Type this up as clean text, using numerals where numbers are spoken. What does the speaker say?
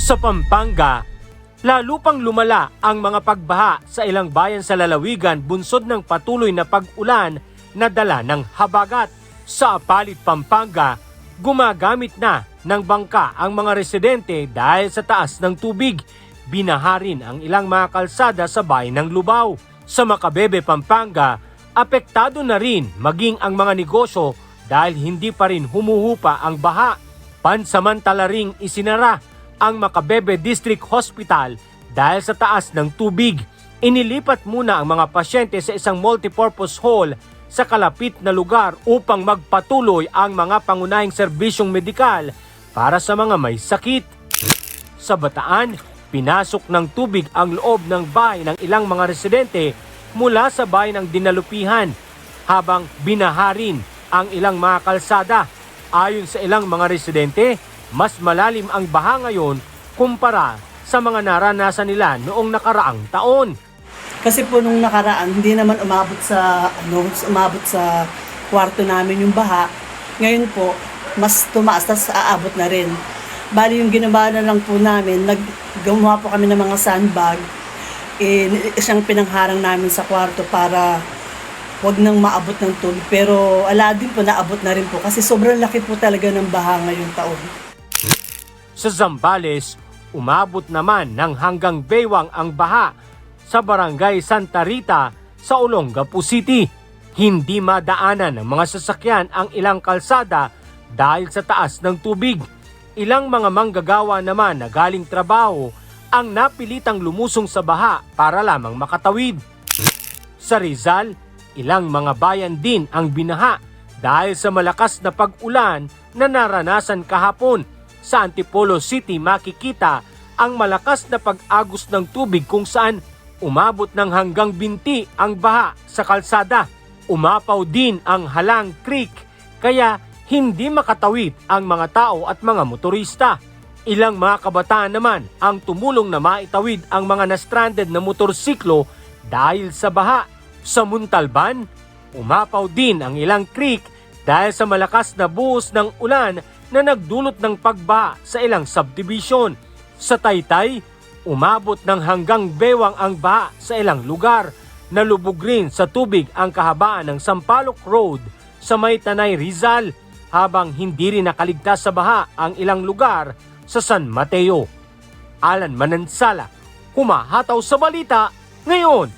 Sa Pampanga, lalo pang lumala ang mga pagbaha sa ilang bayan sa lalawigan bunsod ng patuloy na pag-ulan na dala ng habagat. Sa Apalit, Pampanga, gumagamit na ng bangka ang mga residente dahil sa taas ng tubig. Binaha rin ang ilang mga kalsada sa bayan ng Lubao. Sa Macabebe, Pampanga, apektado na rin maging ang mga negosyo dahil hindi pa rin humuhupa ang baha. Pansamantala ring isinara ang Macabebe District Hospital dahil sa taas ng tubig. Inilipat muna ang mga pasyente sa isang multipurpose hall sa kalapit na lugar upang magpatuloy ang mga pangunahing serbisyong medikal para sa mga may sakit. Sa Bataan, pinasok ng tubig ang loob ng bahay ng ilang mga residente mula sa bayan ng Dinalupihan habang binaha rin ang ilang mga kalsada. Ayon sa ilang mga residente, mas malalim ang baha ngayon kumpara sa mga naranasan nila noong nakaraang taon. Kasi po nung nakaraan, hindi naman umabot sa kwarto namin yung baha. Ngayon po, mas tumaas, tas aabot na rin. Bali yung ginawa na lang po namin, gumawa po kami ng mga sandbag. Isang pinangharang namin sa kwarto para wag nang maabot ng tubig. Pero ala din po, naabot na rin po kasi sobrang laki po talaga ng baha ngayong taon. Sa Zambales, umabot naman ng hanggang baywang ang baha sa barangay Santa Rita sa Olongapo City. Hindi madaanan ng mga sasakyan ang ilang kalsada dahil sa taas ng tubig. Ilang mga manggagawa naman na galing trabaho ang napilitang lumusong sa baha para lamang makatawid. Sa Rizal, ilang mga bayan din ang binaha dahil sa malakas na pag-ulan na naranasan kahapon. Sa Antipolo City makikita ang malakas na pag-agos ng tubig kung saan umabot ng hanggang binti ang baha sa kalsada. Umapaw din ang Halang Creek kaya hindi makatawid ang mga tao at mga motorista. Ilang mga kabataan naman ang tumulong na maitawid ang mga na-stranded na motorsiklo dahil sa baha. Sa Muntalban, umapaw din ang ilang creek dahil sa malakas na buhos ng ulan na nagdulot ng pagbaha sa ilang subdivision. Sa Taytay, umabot ng hanggang bewang ang baha sa ilang lugar. Nalubog rin sa tubig ang kahabaan ng Sampaloc Road sa May Tanay, Rizal, habang hindi rin nakaligtas sa baha ang ilang lugar sa San Mateo. Alan Manansala, humahataw sa balita ngayon.